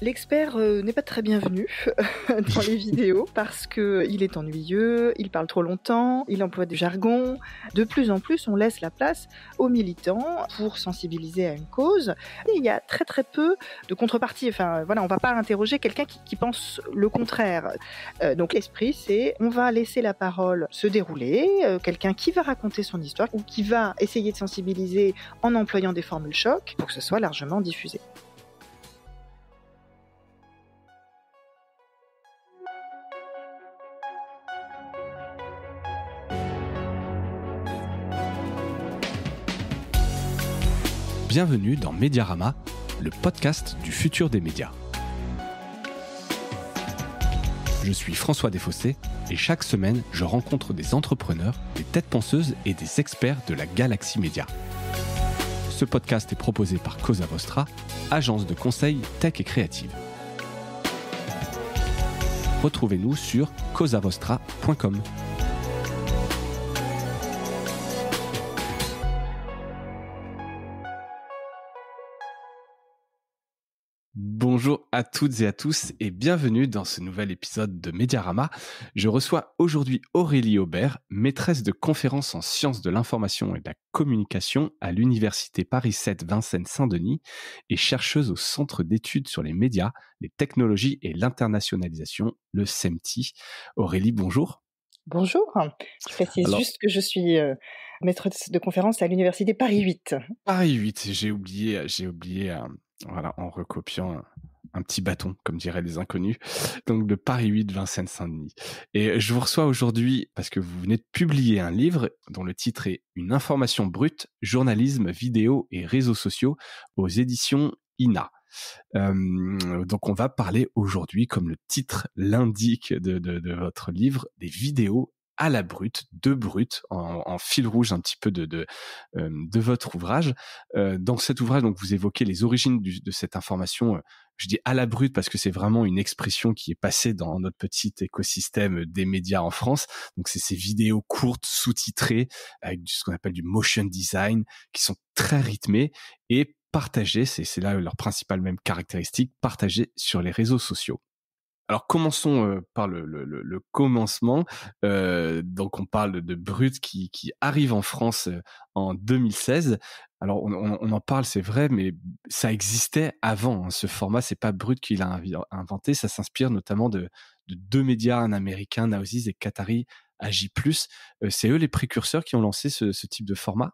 L'expert n'est pas très bienvenu dans les vidéos parce qu'il est ennuyeux, il parle trop longtemps, il emploie du jargon. De plus en plus, on laisse la place aux militants pour sensibiliser à une cause. Et il y a très très peu de contrepartie. Enfin, voilà, on ne va pas interroger quelqu'un qui pense le contraire. Donc l'esprit, c'est on va laisser la parole se dérouler, quelqu'un qui va raconter son histoire ou qui va essayer de sensibiliser en employant des formules choc pour que ce soit largement diffusé. Bienvenue dans Mediarama, le podcast du futur des médias. Je suis François Desfossés et chaque semaine, je rencontre des entrepreneurs, des têtes penseuses et des experts de la galaxie média. Ce podcast est proposé par Cosa Vostra, agence de conseil tech et créative. Retrouvez-nous sur cosavostra.com. Bonjour à toutes et à tous et bienvenue dans ce nouvel épisode de Mediarama. Je reçois aujourd'hui Aurélie Aubert, maîtresse de conférences en sciences de l'information et de la communication à l'Université Paris 7 Vincennes-Saint-Denis et chercheuse au Centre d'études sur les médias, les technologies et l'internationalisation, le CEMTI. Aurélie, bonjour. Bonjour, je précise juste que je suis maîtresse de conférence à l'Université Paris 8. Paris 8, j'ai oublié voilà, en recopiant un petit bâton, comme diraient les inconnus, donc de Paris 8, Vincennes-Saint-Denis. Et je vous reçois aujourd'hui parce que vous venez de publier un livre dont le titre est « Une information brute, journalisme, vidéo et réseaux sociaux » aux éditions INA. Donc on va parler aujourd'hui, comme le titre l'indique de votre livre, des vidéos à la brute, de brut, en fil rouge un petit peu de votre ouvrage. Dans cet ouvrage, donc vous évoquez les origines de cette information. Je dis à la brute parce que c'est vraiment une expression qui est passée dans notre petit écosystème des médias en France. Donc c'est ces vidéos courtes, sous-titrées, avec ce qu'on appelle du motion design, qui sont très rythmées et partagées, c'est là leur principale même caractéristique, partagées sur les réseaux sociaux. Alors commençons par le commencement. Donc on parle de Brut qui arrive en France en 2016. Alors on en parle, c'est vrai, mais ça existait avant. Hein. Ce format, c'est pas Brut qui l'a inventé. Ça s'inspire notamment de deux médias, un américain, Nowziz, et Qatari, AJ+. C'est eux les précurseurs qui ont lancé ce type de format.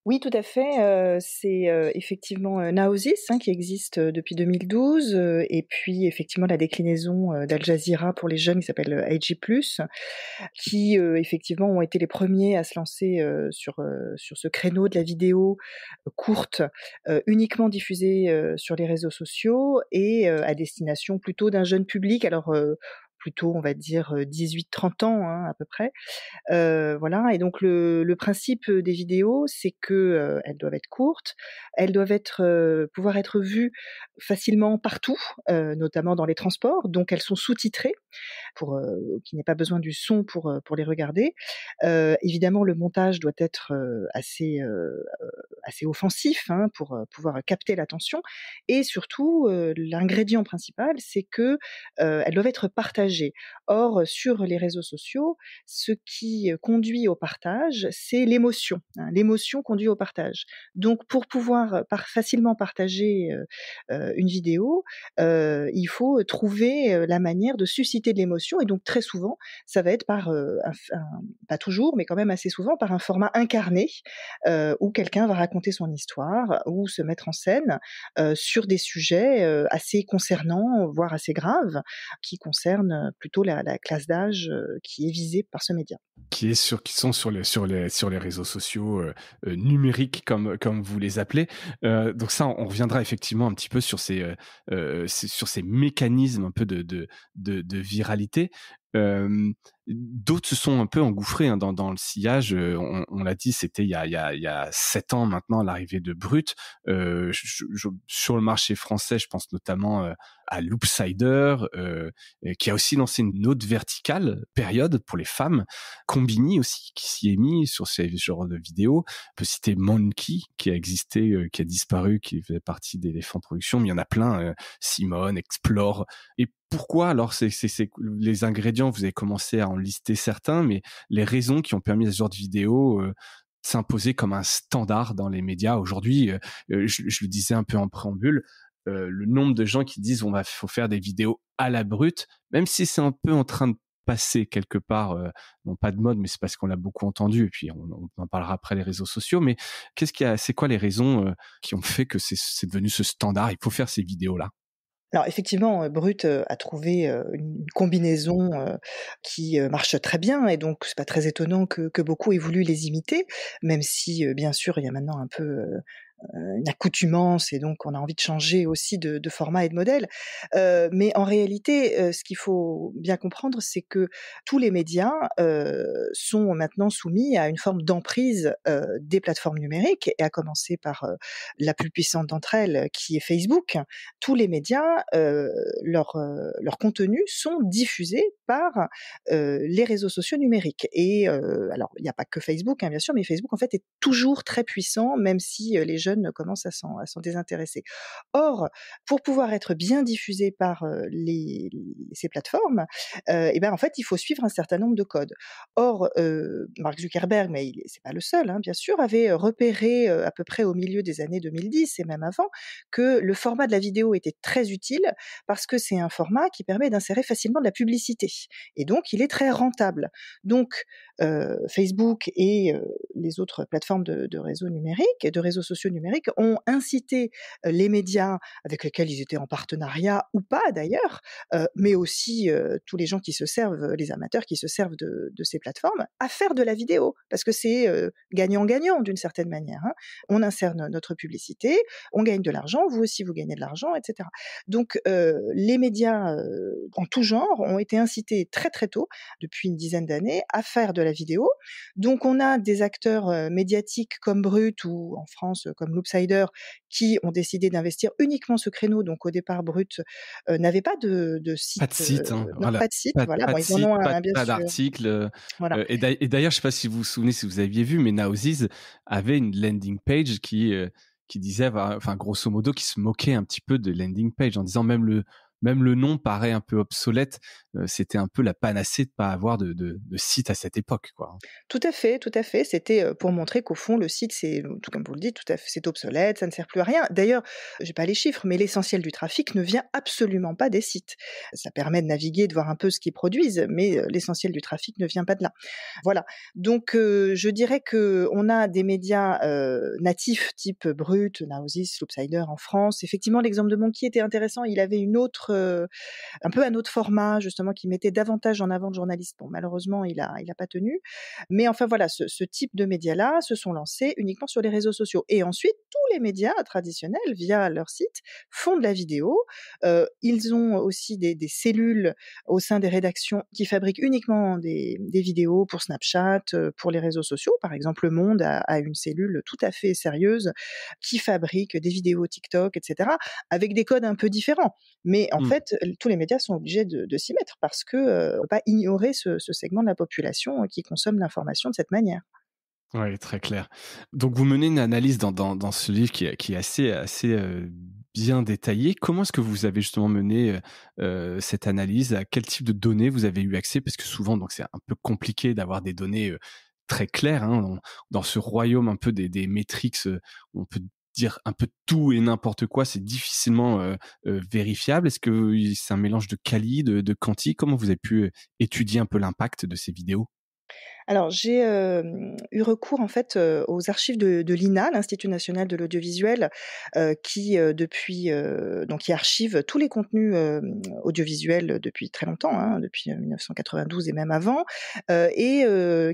Oui, tout à fait. C'est effectivement Nowziz qui existe depuis 2012, et puis effectivement la déclinaison d'Al Jazeera pour les jeunes qui s'appelle AJ+, qui effectivement ont été les premiers à se lancer sur ce créneau de la vidéo courte, uniquement diffusée sur les réseaux sociaux et à destination plutôt d'un jeune public. Alors plutôt, on va dire 18-30 ans hein, à peu près. Voilà. Et donc le principe des vidéos, c'est que elles doivent être courtes, elles doivent pouvoir être vues facilement partout, notamment dans les transports. Donc elles sont sous-titrées pour qu'il n'y ait pas besoin du son pour les regarder. Évidemment, le montage doit être assez offensif hein, pour pouvoir capter l'attention. Et surtout, l'ingrédient principal, c'est que elles doivent être partagées. Or, sur les réseaux sociaux, ce qui conduit au partage, c'est l'émotion. Hein. L'émotion conduit au partage. Donc, pour pouvoir facilement partager une vidéo, il faut trouver la manière de susciter de l'émotion. Et donc, très souvent, ça va être par, pas toujours, mais quand même assez souvent, par un format incarné, où quelqu'un va raconter son histoire ou se mettre en scène sur des sujets assez concernants, voire assez graves, qui concernent plutôt la classe d'âge qui est visée par ce média. Qui sont sur les réseaux sociaux numériques comme vous les appelez. Donc ça, on reviendra effectivement un petit peu sur ces mécanismes un peu de viralité. D'autres se sont un peu engouffrés hein, dans le sillage. On l'a dit, c'était il y a 7 ans maintenant l'arrivée de Brut. Sur le marché français, je pense notamment à Loopsider, qui a aussi lancé une autre verticale période pour les femmes. Combini aussi qui s'y est mis sur ces genres de vidéos. On peut citer Monkey qui a existé, qui a disparu, qui faisait partie d'Elephant Production, mais il y en a plein, Simone, Explore. Et pourquoi alors c'est les ingrédients, vous avez commencé à en lister certains, mais les raisons qui ont permis à ce genre de vidéo s'imposer comme un standard dans les médias aujourd'hui, je le disais un peu en préambule, le nombre de gens qui disent faut faire des vidéos à la brute, même si c'est un peu en train de passer quelque part, non pas de mode, mais c'est parce qu'on l'a beaucoup entendu, et puis on en parlera après les réseaux sociaux, mais c'est quoi les raisons qui ont fait que c'est devenu ce standard, il faut faire ces vidéos-là? Alors effectivement, Brut, a trouvé, une combinaison, qui, marche très bien, et donc c'est pas très étonnant que beaucoup aient voulu les imiter, même si, bien sûr, il y a maintenant un peu, une accoutumance, et donc on a envie de changer aussi de format et de modèle. Mais en réalité, ce qu'il faut bien comprendre, c'est que tous les médias, sont maintenant soumis à une forme d'emprise, des plateformes numériques, et à commencer par, la plus puissante d'entre elles, qui est Facebook. Tous les médias, leurs contenus sont diffusés par, les réseaux sociaux numériques, et alors il n'y a pas que Facebook, hein, bien sûr, mais Facebook en fait est toujours très puissant, même si, les jeunes commencent à s'en désintéresser. Or, pour pouvoir être bien diffusé par, ces plateformes, et ben, en fait, il faut suivre un certain nombre de codes. Or, Mark Zuckerberg, mais c'est pas le seul, hein, bien sûr, avait repéré, à peu près au milieu des années 2010 et même avant, que le format de la vidéo était très utile, parce que c'est un format qui permet d'insérer facilement de la publicité, et donc il est très rentable. Donc, Facebook et les autres plateformes de réseaux numériques, de réseaux sociaux numériques, ont incité, les médias avec lesquels ils étaient en partenariat ou pas d'ailleurs, mais aussi, tous les gens qui se servent, les amateurs qui se servent de ces plateformes, à faire de la vidéo. Parce que c'est, gagnant-gagnant d'une certaine manière, hein. On insère notre publicité, on gagne de l'argent, vous aussi vous gagnez de l'argent, et cetera. Donc, les médias, en tout genre, ont été incités très, très tôt, depuis une dizaine d'années, à faire de la vidéo. Donc on a des acteurs, médiatiques comme Brut, ou en France, comme Loopsider, qui ont décidé d'investir uniquement ce créneau. Donc au départ, Brut, n'avait pas de Pas de site, site, hein, non, voilà. pas de site, voilà. Pas Bon, de ils en site, ont un, bien pas sûr, d'article, voilà. et d'ailleurs, je sais pas si vous vous souvenez, si vous aviez vu, mais Nowziz avait une landing page qui disait, enfin, grosso modo, qui se moquait un petit peu de landing page en disant même le nom paraît un peu obsolète. C'était un peu la panacée de pas avoir de site à cette époque, quoi. Tout à fait, tout à fait. C'était, pour montrer qu'au fond, le site, c'est, tout comme vous le dites, tout à fait, c'est obsolète, ça ne sert plus à rien. D'ailleurs, j'ai pas les chiffres, mais l'essentiel du trafic ne vient absolument pas des sites. Ça permet de naviguer, de voir un peu ce qu'ils produisent, mais l'essentiel du trafic ne vient pas de là. Voilà. Donc, je dirais qu'on a des médias, natifs type Brut, Nowziz, Loopsider en France. Effectivement, l'exemple de Monkey était intéressant. Il avait une autre, un peu un autre format, justement, qui mettait davantage en avant le journaliste. Bon, malheureusement, il a pas tenu. Mais enfin voilà, ce type de médias-là se sont lancés uniquement sur les réseaux sociaux. Et ensuite, tous les médias traditionnels, via leur site, font de la vidéo. Ils ont aussi des cellules au sein des rédactions qui fabriquent uniquement des vidéos pour Snapchat, pour les réseaux sociaux. Par exemple, Le Monde a une cellule tout à fait sérieuse qui fabrique des vidéos TikTok, etc., avec des codes un peu différents. Mais en Mmh. fait, tous les médias sont obligés de s'y mettre, parce que on peut pas ignorer ce segment de la population, qui consomme l'information de cette manière. Ouais, très clair. Donc vous menez une analyse dans ce livre qui est assez, bien détaillé. Comment est-ce que vous avez justement mené, cette analyse? À quel type de données vous avez eu accès? Parce que souvent, donc c'est un peu compliqué d'avoir des données, très claires, hein, dans ce royaume un peu des métriques, où on peut dire un peu tout et n'importe quoi, c'est difficilement, vérifiable. Est-ce que c'est un mélange de quali, de quanti? Comment vous avez pu, étudier un peu l'impact de ces vidéos? Alors j'ai, eu recours en fait, aux archives de l'INA, l'Institut national de l'audiovisuel, qui, depuis, donc qui archive tous les contenus, audiovisuels depuis très longtemps, hein, depuis, 1992 et même avant, et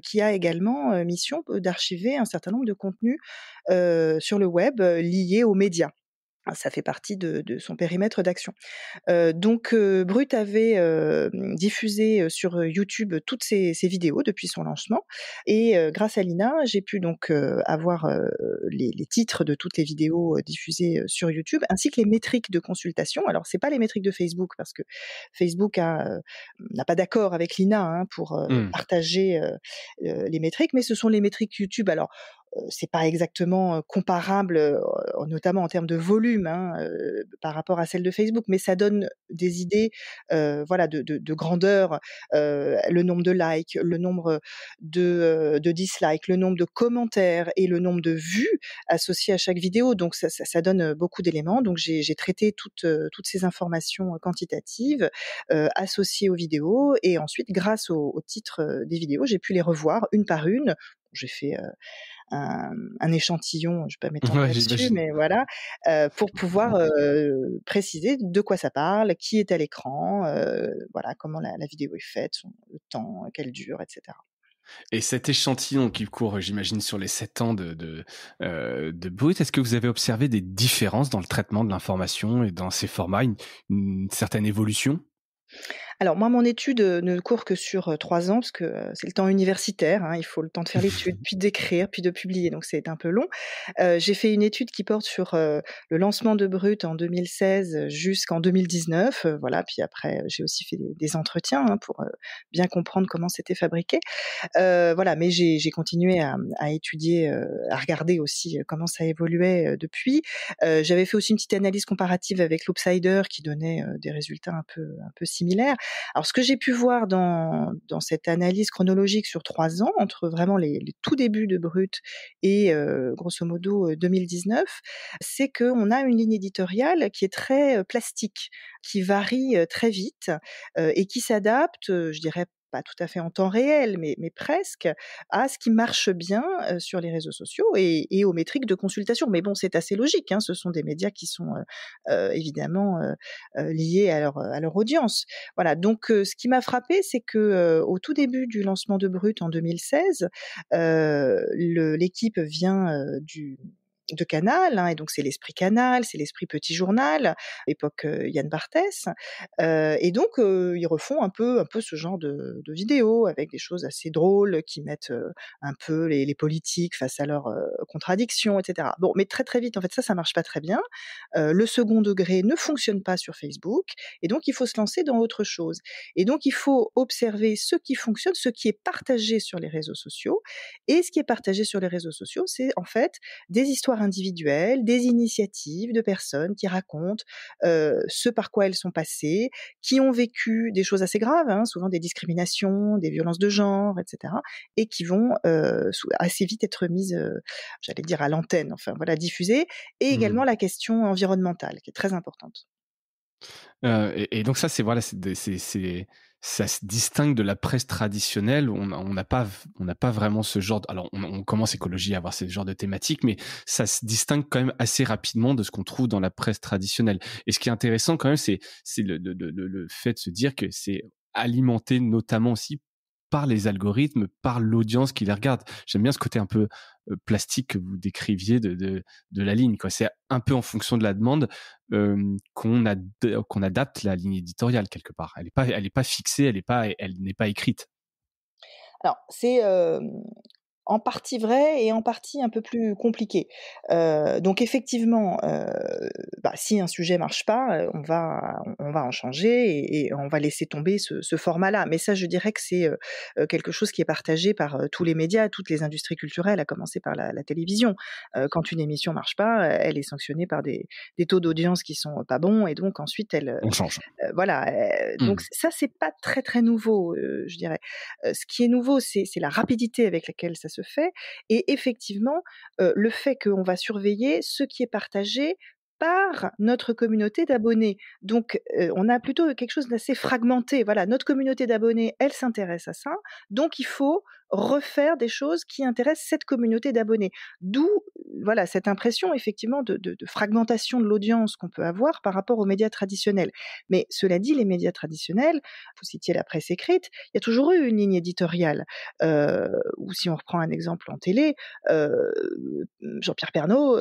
qui a également, mission, d'archiver un certain nombre de contenus, sur le web, liés aux médias. Ça fait partie de son périmètre d'action. Donc Brut avait, diffusé, sur YouTube toutes ses vidéos depuis son lancement et grâce à l'INA, j'ai pu donc, avoir, les titres de toutes les vidéos, diffusées, sur YouTube, ainsi que les métriques de consultation. Alors c'est pas les métriques de Facebook parce que Facebook n'a pas d'accord avec l'INA, hein, pour, Mmh. partager, les métriques, mais ce sont les métriques YouTube. Alors, c'est pas exactement, comparable, notamment en termes de volume, hein, par rapport à celles de Facebook, mais ça donne des idées, voilà, de grandeur, le nombre de likes, le nombre de dislikes, le nombre de commentaires et le nombre de vues associés à chaque vidéo. Donc ça donne, beaucoup d'éléments. Donc j'ai traité toutes ces informations, quantitatives, associées aux vidéos et ensuite grâce aux titres, des vidéos, j'ai pu les revoir une par une. J'ai fait, un échantillon, je vais pas m'étendre Ouais, là-dessus, j'imagine. mais voilà, pour pouvoir, préciser de quoi ça parle, qui est à l'écran, voilà, comment la vidéo est faite, le temps qu'elle dure et cetera. Et cet échantillon qui court, j'imagine, sur les 7 ans de Brut, est-ce que vous avez observé des différences dans le traitement de l'information et dans ces formats, une certaine évolution? Alors moi, mon étude, ne court que sur, 3 ans parce que, c'est le temps universitaire, hein. Il faut le temps de faire l'étude, puis d'écrire, puis de publier, donc c'est un peu long. J'ai fait une étude qui porte sur, le lancement de Brut en 2016 jusqu'en 2019, voilà. Puis après, j'ai aussi fait des entretiens, hein, pour, bien comprendre comment c'était fabriqué. Voilà, mais j'ai continué à étudier, à regarder aussi, comment ça évoluait, depuis. J'avais fait aussi une petite analyse comparative avec Loopsider qui donnait, des résultats un peu similaires. Alors ce que j'ai pu voir dans cette analyse chronologique sur 3 ans, entre vraiment les tout débuts de Brut et grosso modo, 2019, c'est qu'on a une ligne éditoriale qui est très, plastique, qui varie, très vite, et qui s'adapte, je dirais pas tout à fait en temps réel, mais presque, à ce qui marche bien, sur les réseaux sociaux et aux métriques de consultation. Mais bon, c'est assez logique, hein, ce sont des médias qui sont, évidemment, liés à leur audience. Voilà, donc ce qui m'a frappée, c'est que, au tout début du lancement de Brut en 2016, l'équipe vient, de Canal, hein, et donc c'est l'esprit Canal, c'est l'esprit Petit Journal, à l'époque, Yann Barthès, et donc ils refont un peu ce genre de vidéos avec des choses assez drôles qui mettent, un peu les politiques face à leurs, contradictions et cetera. Bon, mais très, très vite, en fait, ça marche pas très bien. Le second degré ne fonctionne pas sur Facebook et donc il faut se lancer dans autre chose et donc il faut observer ce qui fonctionne, ce qui est partagé sur les réseaux sociaux et ce qui est partagé sur les réseaux sociaux, c'est en fait des histoires individuelles, des initiatives de personnes qui racontent, ce par quoi elles sont passées, qui ont vécu des choses assez graves, hein, souvent des discriminations, des violences de genre et cetera et qui vont, assez vite être mises, j'allais dire à l'antenne, enfin voilà, diffusées et Mmh. également la question environnementale qui est très importante. Et donc ça, c'est voilà, c'est ça se distingue de la presse traditionnelle où on n'a pas vraiment ce genre alors on commence écologie à avoir ce genre de thématique, mais ça se distingue quand même assez rapidement de ce qu'on trouve dans la presse traditionnelle. Et ce qui est intéressant quand même, c'est le fait de se dire que c'est alimenté notamment aussi par les algorithmes, par l'audience qui les regarde. J'aime bien ce côté un peu, plastique que vous décriviez de la ligne, quoi. C'est un peu en fonction de la demande, qu'on adapte la ligne éditoriale quelque part. Elle est pas fixée, elle n'est pas écrite. Alors c'est, en partie vrai et en partie un peu plus compliqué. Donc effectivement, bah, si un sujet marche pas, on va en changer et on va laisser tomber ce format-là. Mais ça, je dirais que c'est, quelque chose qui est partagé par, tous les médias, toutes les industries culturelles, à commencer par la télévision. Quand une émission marche pas, elle est sanctionnée par des taux d'audience qui sont pas bons et donc ensuite elle, On change. voilà, donc Mmh. ça, c'est pas très, très nouveau, je dirais. Ce qui est nouveau, c'est la rapidité avec laquelle ça se fait et effectivement, le fait qu'on va surveiller ce qui est partagé par notre communauté d'abonnés. Donc, on a plutôt quelque chose d'assez fragmenté. Voilà, notre communauté d'abonnés, elle s'intéresse à ça, donc il faut refaire des choses qui intéressent cette communauté d'abonnés. D'où, voilà, cette impression effectivement de fragmentation de l'audience qu'on peut avoir par rapport aux médias traditionnels. Mais cela dit, les médias traditionnels, vous citiez la presse écrite, il y a toujours eu une ligne éditoriale. Ou si on reprend un exemple en télé, Jean-Pierre Pernaut,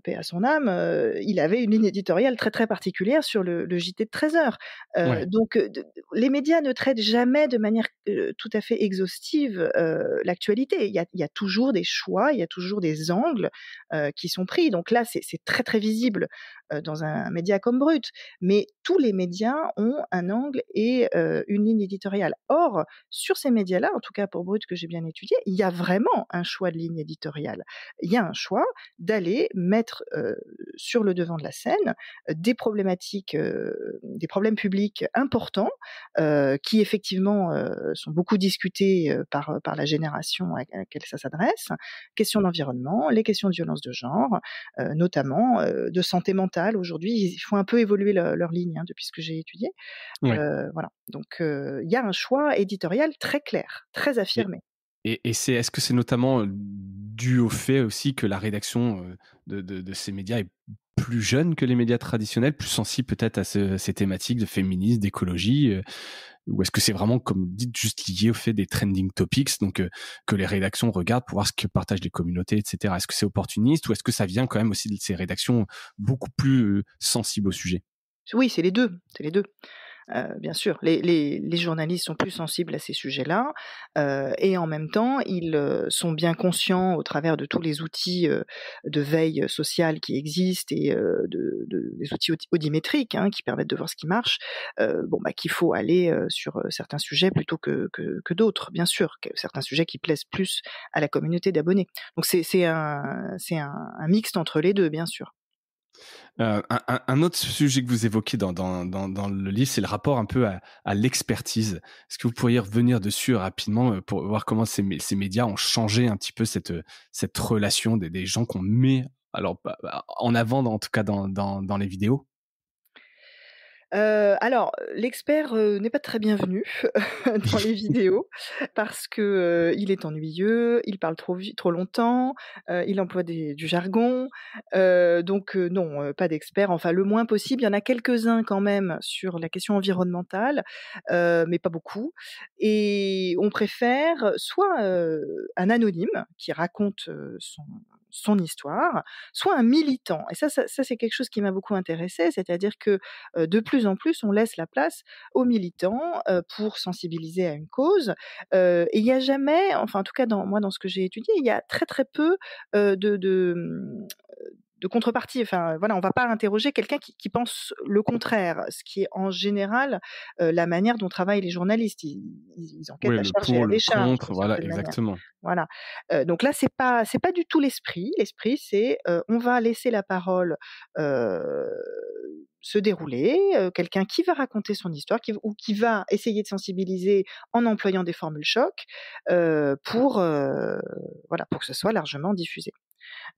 paix à son âme, il avait une ligne éditoriale très, très particulière sur le JT de 13h. Ouais. Donc les médias ne traitent jamais de manière, tout à fait exhaustive, l'actualité. Il y a toujours des choix, il y a toujours des angles, qui sont pris. Donc là, c'est très, très visible, dans un média comme Brut. Mais tous les médias ont un angle et une ligne éditoriale. Or, sur ces médias-là, en tout cas pour Brut que j'ai bien étudié, il y a vraiment un choix de ligne éditoriale. Il y a un choix d'aller mettre, sur le devant de la scène, des problématiques, des problèmes publics importants, qui effectivement, sont beaucoup discutés, par la génération à laquelle ça s'adresse. Questions d'environnement, les questions de violence de genre, notamment, de santé mentale. Aujourd'hui, ils font un peu évoluer leur ligne, hein, depuis ce que j'ai étudié. Ouais. Voilà, donc il y a un choix éditorial très clair, très Et affirmé. est-ce que c'est notamment, dû au fait aussi que la rédaction, de ces médias est plus jeune que les médias traditionnels, plus sensible peut-être à ces thématiques de féminisme, d'écologie, ou est-ce que c'est vraiment, comme vous dites, juste lié au fait des trending topics, donc que les rédactions regardent pour voir ce que partagent les communautés, et cetera? Est-ce que c'est opportuniste ou est-ce que ça vient quand même aussi de ces rédactions beaucoup plus, sensibles au sujet? Oui, c'est les 2, c'est les 2. Bien sûr, les journalistes sont plus sensibles à ces sujets-là, et en même temps, ils, sont bien conscients au travers de tous les outils, de veille sociale qui existent et des outils audiométriques, hein, qui permettent de voir ce qui marche, qu'il faut aller, sur, certains sujets plutôt que d'autres, bien sûr, que certains sujets qui plaisent plus à la communauté d'abonnés. Donc c'est un mixte entre les 2, bien sûr. Un autre sujet que vous évoquez dans le livre, c'est le rapport un peu à l'expertise. Est-ce que vous pourriez revenir dessus rapidement, pour voir comment ces médias ont changé un petit peu cette relation des gens qu'on met en avant, en tout cas dans les vidéos? Alors, l'expert, n'est pas très bienvenu dans les vidéos parce que, il est ennuyeux, il parle trop longtemps, il emploie du jargon, donc non, pas d'expert, enfin le moins possible. Il y en a quelques-uns quand même sur la question environnementale, mais pas beaucoup, et on préfère soit, un anonyme qui raconte, son histoire, soit un militant, et ça c'est quelque chose qui m'a beaucoup intéressée, c'est-à-dire que de plus en plus, on laisse la place aux militants, pour sensibiliser à une cause, et il y a jamais, enfin en tout cas dans ce que j'ai étudié, il y a très, très peu, de contrepartie. Enfin, voilà, on va pas interroger quelqu'un qui pense le contraire, ce qui est en général, la manière dont travaillent les journalistes. Ils enquêtent Oui, à le charge et pour, à le décharge contre, d'une voilà, certaine manière. exactement. Voilà, donc là, c'est pas du tout l'esprit. L'esprit, c'est, on va laisser la parole, heu, se dérouler, quelqu'un qui va raconter son histoire, qui va essayer de sensibiliser en employant des formules choc, pour, voilà, pour que ce soit largement diffusé.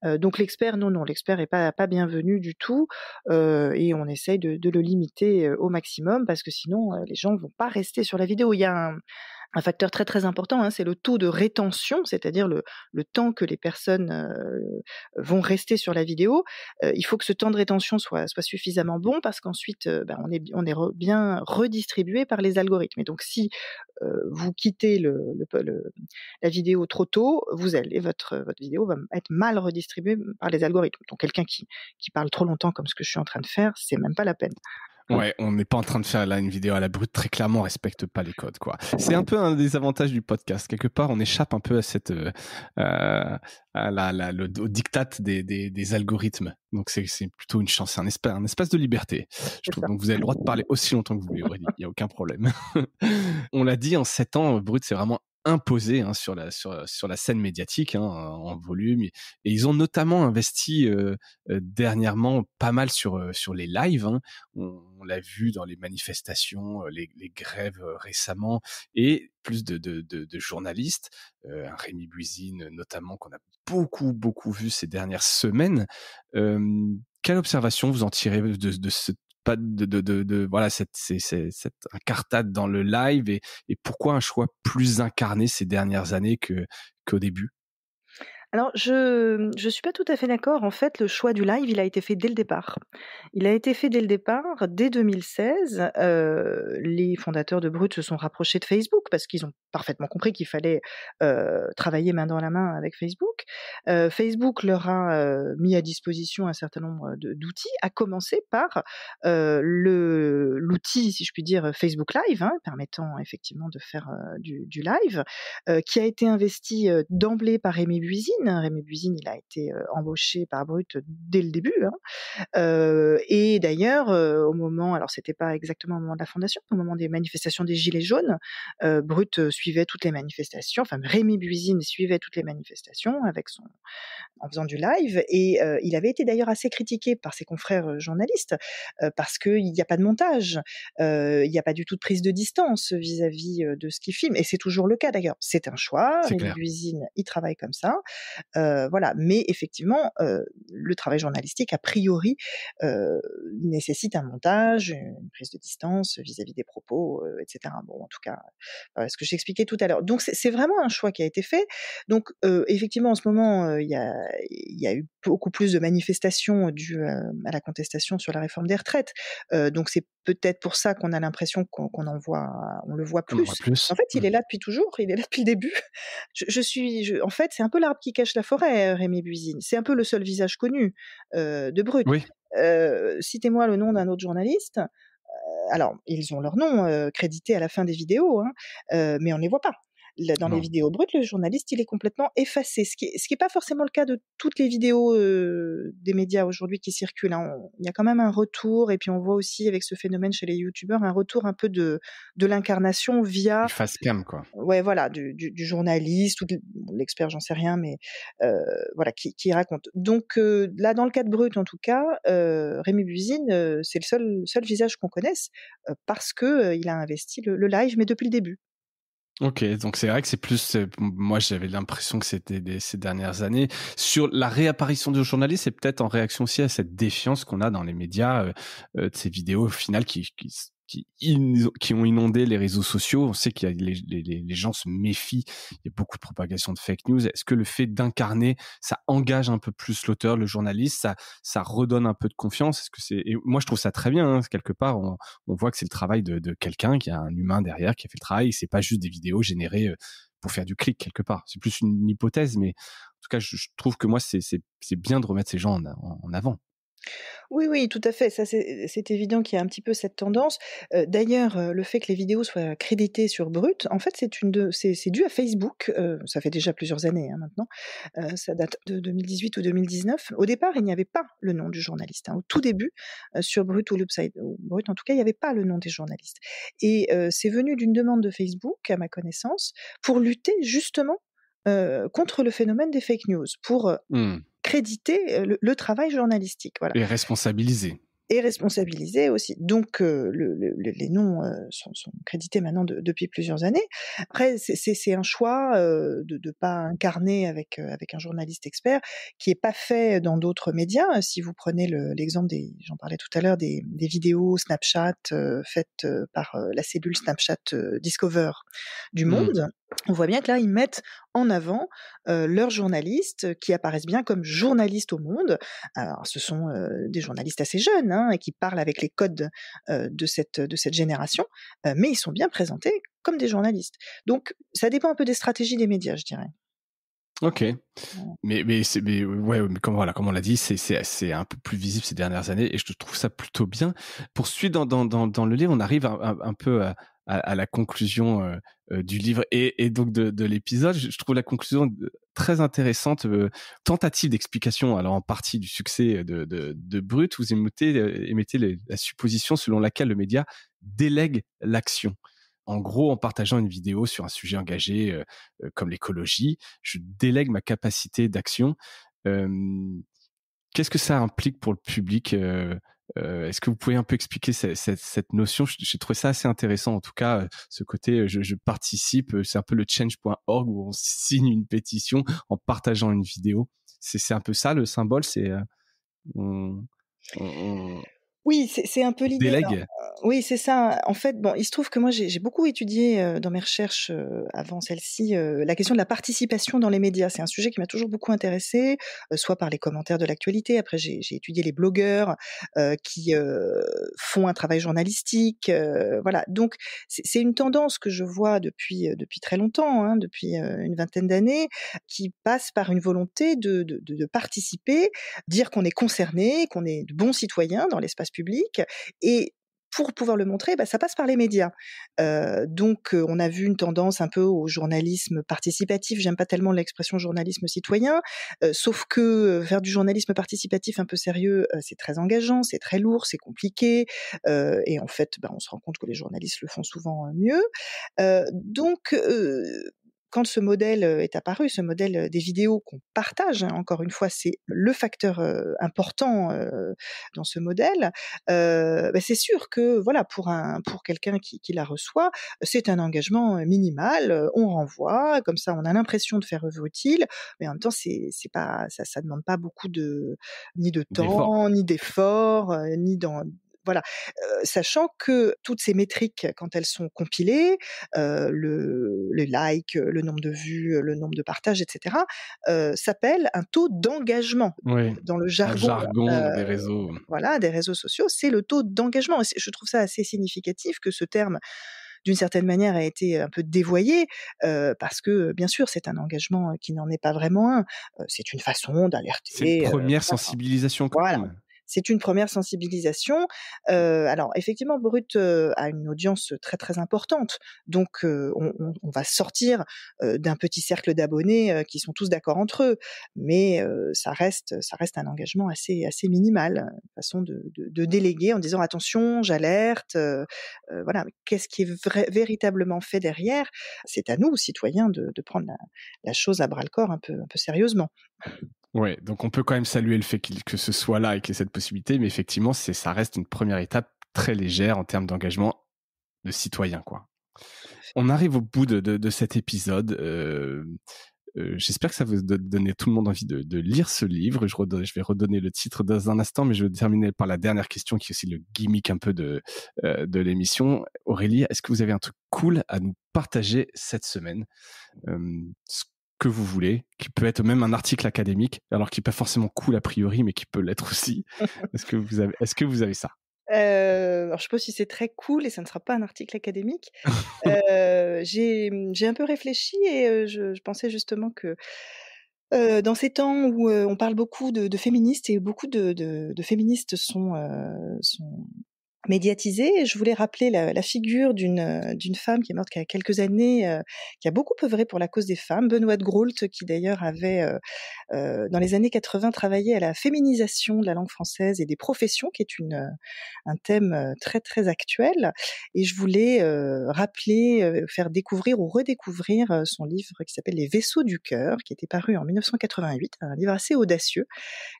Donc l'expert, non, non, l'expert est pas bienvenu du tout, et on essaye de le limiter, au maximum parce que sinon, les gens vont pas rester sur la vidéo. Il y a un facteur très, très important, hein, c'est le taux de rétention, c'est-à-dire le temps que les personnes, vont rester sur la vidéo. Il faut que ce temps de rétention soit suffisamment bon parce qu'ensuite, on est bien redistribué par les algorithmes, et donc si, vous quittez la vidéo trop tôt, votre vidéo va être mal redistribuée par les algorithmes. Donc quelqu'un qui parle trop longtemps comme ce que je suis en train de faire, c'est même pas la peine. Ouais, on n'est pas en train de faire là une vidéo à la brute. Très clairement, on respecte pas les codes, quoi. C'est un peu un des avantages du podcast. Quelque part, on échappe un peu à au diktat des algorithmes. Donc c'est plutôt une chance, c'est un espace de liberté, je C'est trouve. ça. Donc vous avez le droit de parler aussi longtemps que vous voulez, Aurélie. Il y a aucun problème. On l'a dit, en 7 ans, Brut s'est vraiment imposé, hein, sur la scène médiatique, hein, en volume, et ils ont notamment investi, dernièrement pas mal sur les lives, hein. On l'a vu dans les manifestations, les grèves, récemment, et plus de journalistes, un Rémi Buisine notamment, qu'on a beaucoup vu ces dernières semaines. Quelle observation vous en tirez de ce pas de voilà, cette incartade dans le live, et pourquoi un choix plus incarné ces dernières années qu'au début? Alors je suis pas tout à fait d'accord. En fait, le choix du live, il a été fait dès le départ. Il a été fait dès le départ, dès 2016. Les fondateurs de Brut se sont rapprochés de Facebook parce qu'ils ont parfaitement compris qu'il fallait, travailler main dans la main avec Facebook. Facebook leur a, mis à disposition un certain nombre d'outils, à commencer par, l'outil, si je puis dire, Facebook Live, hein, permettant effectivement de faire, du live, qui a été investi, d'emblée par Rémi Buisine. Rémi Buisine, il a été, embauché par Brut dès le début, hein. Et d'ailleurs, au moment, alors c'était pas exactement au moment de la fondation, au moment des manifestations des gilets jaunes, Brut, suivait toutes les manifestations, enfin Rémi Buisine suivait toutes les manifestations avec son en faisant du live. Et il avait été d'ailleurs assez critiqué par ses confrères, journalistes, parce qu'il n'y a pas de montage, il n'y a pas du tout de prise de distance vis-à-vis, de ce qu'il filme, et c'est toujours le cas d'ailleurs. C'est un choix, C'est Rémi clair. Buisine, il travaille comme ça, voilà. Mais effectivement, le travail journalistique, a priori, nécessite un montage, une prise de distance vis-à-vis des propos, et cetera. Bon, en tout cas, voilà ce que j'expliquais tout à l'heure. Donc c'est vraiment un choix qui a été fait. Donc effectivement, en ce moment, il y a eu beaucoup plus de manifestations dues, à la contestation sur la réforme des retraites. Donc c'est peut-être pour ça qu'on a l'impression on le voit On en voit plus. plus. En fait, il Mmh. est là depuis toujours, il est là depuis le début. En fait, c'est un peu l'arbre qui cache la forêt, Rémi Buisine. C'est un peu le seul visage connu, de Brut. Oui. Citez-moi le nom d'un autre journaliste. Alors, ils ont leur nom, crédité à la fin des vidéos, hein, mais on ne les voit pas. Dans les Non. vidéos brutes, le journaliste, il est complètement effacé, ce qui est pas forcément le cas de toutes les vidéos, des médias aujourd'hui qui circulent, hein. Il y a quand même un retour, et puis on voit aussi avec ce phénomène chez les youtubeurs, un retour un peu de l'incarnation Du via, face cam, quoi. ouais, voilà, du journaliste ou de l'expert, j'en sais rien, mais voilà, qui raconte. Donc là, dans le cas de Brut, en tout cas, Rémi Buisine, c'est le seul visage qu'on connaisse, parce que, il a investi le live, mais depuis le début. OK, donc c'est vrai que c'est plus, moi j'avais l'impression que c'était ces dernières années. Sur la réapparition de journalistes, c'est peut-être en réaction aussi à cette défiance qu'on a dans les médias, de ces vidéos au final qui ont inondé les réseaux sociaux. On sait qu'il y a les gens se méfient, il y a beaucoup de propagation de fake news. Est-ce que le fait d'incarner, ça engage un peu plus l'auteur, le journaliste, ça redonne un peu de confiance? Est-ce que c'est et moi je trouve ça très bien, hein, quelque part on voit que c'est le travail de quelqu'un, qui a un humain derrière qui a fait le travail. C'est pas juste des vidéos générées pour faire du clic quelque part. C'est plus une hypothèse, mais en tout cas, je trouve que moi, c'est bien de remettre ces gens en avant. Oui, oui, tout à fait. Ça, c'est évident qu'il y a un petit peu cette tendance. D'ailleurs, le fait que les vidéos soient créditées sur Brut, en fait, c'est dû à Facebook. Ça fait déjà plusieurs années, hein, maintenant. Ça date de 2018 ou 2019. Au départ, il n'y avait pas le nom du journaliste, hein. Au tout début, sur Brut ou Loopside ou Brut, en tout cas, il n'y avait pas le nom des journalistes. Et c'est venu d'une demande de Facebook, à ma connaissance, pour lutter justement, contre le phénomène des fake news, pour, Mmh. créditer, le travail journalistique, voilà. Et responsabiliser. Et responsabilisés aussi. Donc les noms, sont crédités maintenant depuis plusieurs années. Après, c'est un choix, de pas incarner avec un journaliste expert, qui est pas fait dans d'autres médias. Si vous prenez l'exemple j'en parlais tout à l'heure, des vidéos Snapchat, faites, par, la cellule Snapchat, Discover du Mmh. Monde, on voit bien que là, ils mettent en avant, leurs journalistes, qui apparaissent bien comme journalistes au Monde. Alors ce sont, des journalistes assez jeunes, hein, et qui parlent avec les codes, de cette génération, mais ils sont bien présentés comme des journalistes. Donc ça dépend un peu des stratégies des médias, je dirais. OK. Voilà. Mais ouais, mais comme on l'a dit, c'est un peu plus visible ces dernières années et je trouve ça plutôt bien. Pour suivre dans le livre, on arrive un peu à la conclusion, du livre et donc de l'épisode. Je trouve la conclusion très intéressante, tentative d'explication, alors en partie du succès de Brut. Vous émettez la supposition selon laquelle le média délègue l'action. En gros, en partageant une vidéo sur un sujet engagé, comme l'écologie, je délègue ma capacité d'action. Hem, Qu'est-ce que ça implique pour le public? Est-ce que vous pouvez un peu expliquer cette notion? J'ai trouvé ça assez intéressant, en tout cas, ce côté, je participe, c'est un peu le change.org où on signe une pétition en partageant une vidéo. C'est un peu ça le symbole? C'est, on Oui, c'est un peu l'idée. Alors, Délègue? oui, c'est ça. En fait, bon, il se trouve que moi, j'ai beaucoup étudié, dans mes recherches, avant celle-ci, la question de la participation dans les médias. C'est un sujet qui m'a toujours beaucoup intéressée, soit par les commentaires de l'actualité. Après, j'ai étudié les blogueurs, qui, font un travail journalistique, voilà. Donc c'est une tendance que je vois depuis très longtemps, hein, depuis, une vingtaine d'années, qui passe par une volonté de participer, dire qu'on est concerné, qu'on est de bons citoyens dans l'espace public, et pour pouvoir le montrer, ça passe par les médias. Donc, on a vu une tendance un peu au journalisme participatif. J'aime pas tellement l'expression journalisme citoyen, sauf que, faire du journalisme participatif un peu sérieux, c'est très engageant, c'est très lourd, c'est compliqué, et en fait, on se rend compte que les journalistes le font souvent, mieux. Donc, quand ce modèle, est apparu, ce modèle, des vidéos qu'on partage, hein, encore une fois, c'est le facteur, important, dans ce modèle, c'est sûr que voilà, pour quelqu'un qui la reçoit, c'est un engagement, minimal, on renvoie, comme ça on a l'impression de faire œuvre utile, mais en même temps c'est pas ça demande pas beaucoup ni de D'effort? temps, ni d'effort, ni dans voilà. Sachant que toutes ces métriques, quand elles sont compilées, les likes, le nombre de vues, le nombre de partages, et cetera, s'appellent un taux d'engagement. Oui, Dans le un jargon, jargon des réseaux. voilà, des réseaux sociaux, c'est le taux d'engagement. Et je trouve ça assez significatif que ce terme, d'une certaine manière, a été un peu dévoyé, parce que, bien sûr, c'est un engagement, qui n'en est pas vraiment un. C'est une façon C'est une d'alerter, première voilà. sensibilisation quand Voilà. même. C'est une première sensibilisation. Alors effectivement, Brut, a une audience très, très importante. Donc, on va sortir, d'un petit cercle d'abonnés, qui sont tous d'accord entre eux. Mais, ça reste un engagement assez minimal, une façon de déléguer en disant: «Attention, j'alerte», voilà. Mais qu'est-ce qui est véritablement fait derrière? C'est à nous, citoyens, de prendre la chose à bras-le-corps un peu sérieusement. Ouais, donc on peut quand même saluer le fait que ce soit là et qu'il y ait cette possibilité, mais effectivement, ça reste une première étape très légère en termes d'engagement de citoyen, quoi. On arrive au bout de cet épisode. J'espère que ça va donner tout le monde envie de lire ce livre. Je vais redonner le titre dans un instant, mais je vais terminer par la dernière question qui est aussi le gimmick un peu de l'émission. Aurélie, est-ce que vous avez un truc cool à nous partager cette semaine? Ce que vous voulez, qui peut être même un article académique, alors qui n'est pas forcément cool a priori, mais qui peut l'être aussi. Est-ce que vous avez ça? Alors je sais pas si c'est très cool et ça ne sera pas un article académique. J'ai un peu réfléchi et je pensais justement que, dans ces temps où, on parle beaucoup de féministes et beaucoup de féministes sont médiatisée. Et je voulais rappeler la figure d'une femme qui est morte il y a quelques années, qui a beaucoup œuvré pour la cause des femmes, Benoîte Groult, qui d'ailleurs avait, dans les années 80, travaillé à la féminisation de la langue française et des professions, qui est un thème, très, très actuel. Et je voulais, rappeler, faire découvrir ou redécouvrir, son livre qui s'appelle Les Vaisseaux du cœur, qui était paru en 1988, un livre assez audacieux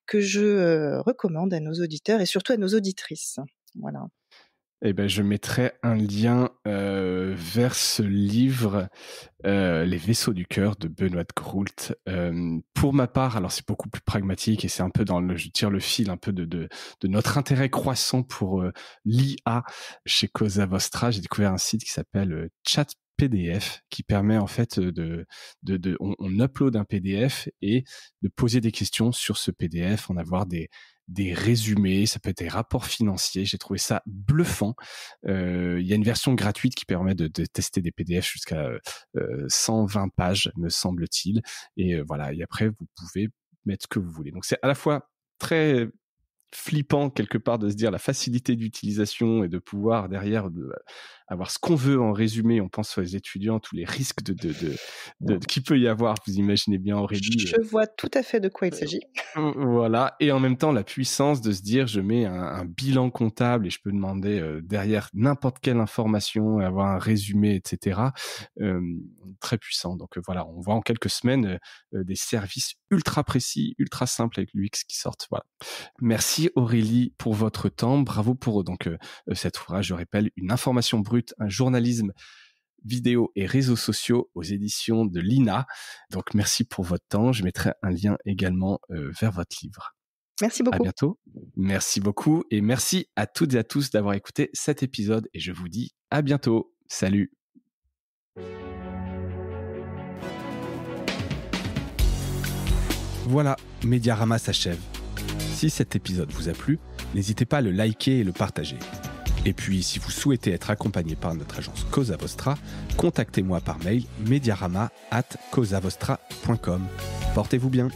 que je, recommande à nos auditeurs et surtout à nos auditrices. Voilà. Eh ben, je mettrai un lien vers ce livre, Les Vaisseaux du cœur de Benoît Groult. Pour ma part, alors c'est beaucoup plus pragmatique et c'est un peu je tire le fil un peu de notre intérêt croissant pour l'IA chez Cosa Vostra. J'ai découvert un site qui s'appelle Chat PDF qui permet en fait on upload un PDF et de poser des questions sur ce PDF, en avoir des résumés, ça peut être des rapports financiers. J'ai trouvé ça bluffant. Il y a une version gratuite qui permet de tester des PDF jusqu'à 120 pages, me semble-t-il. Et voilà. Et après, vous pouvez mettre ce que vous voulez. Donc c'est à la fois très flippant quelque part de se dire la facilité d'utilisation et de pouvoir derrière avoir ce qu'on veut en résumé. On pense aux étudiants, tous les risques qu'il peut y avoir. Vous imaginez bien, Aurélie. Je vois tout à fait de quoi il s'agit. Voilà, et en même temps la puissance de se dire je mets un bilan comptable et je peux demander derrière n'importe quelle information, avoir un résumé, etc. Très puissant. Donc voilà, on voit en quelques semaines des services ultra précis, ultra simples avec l'UX qui sortent. Voilà. Merci Aurélie pour votre temps, bravo pour cet ouvrage. Je rappelle, Une information brute, un journalisme vidéo et réseaux sociaux aux éditions de l'INA. Donc merci pour votre temps. Je mettrai un lien également vers votre livre. Merci À beaucoup. bientôt. Merci beaucoup et merci à toutes et à tous d'avoir écouté cet épisode et je vous dis à bientôt. Salut. Voilà, Mediarama s'achève. Si cet épisode vous a plu, n'hésitez pas à le liker et le partager. Et puis, si vous souhaitez être accompagné par notre agence Cosa Vostra, contactez-moi par mail mediarama@cosavostra.com. Portez-vous bien.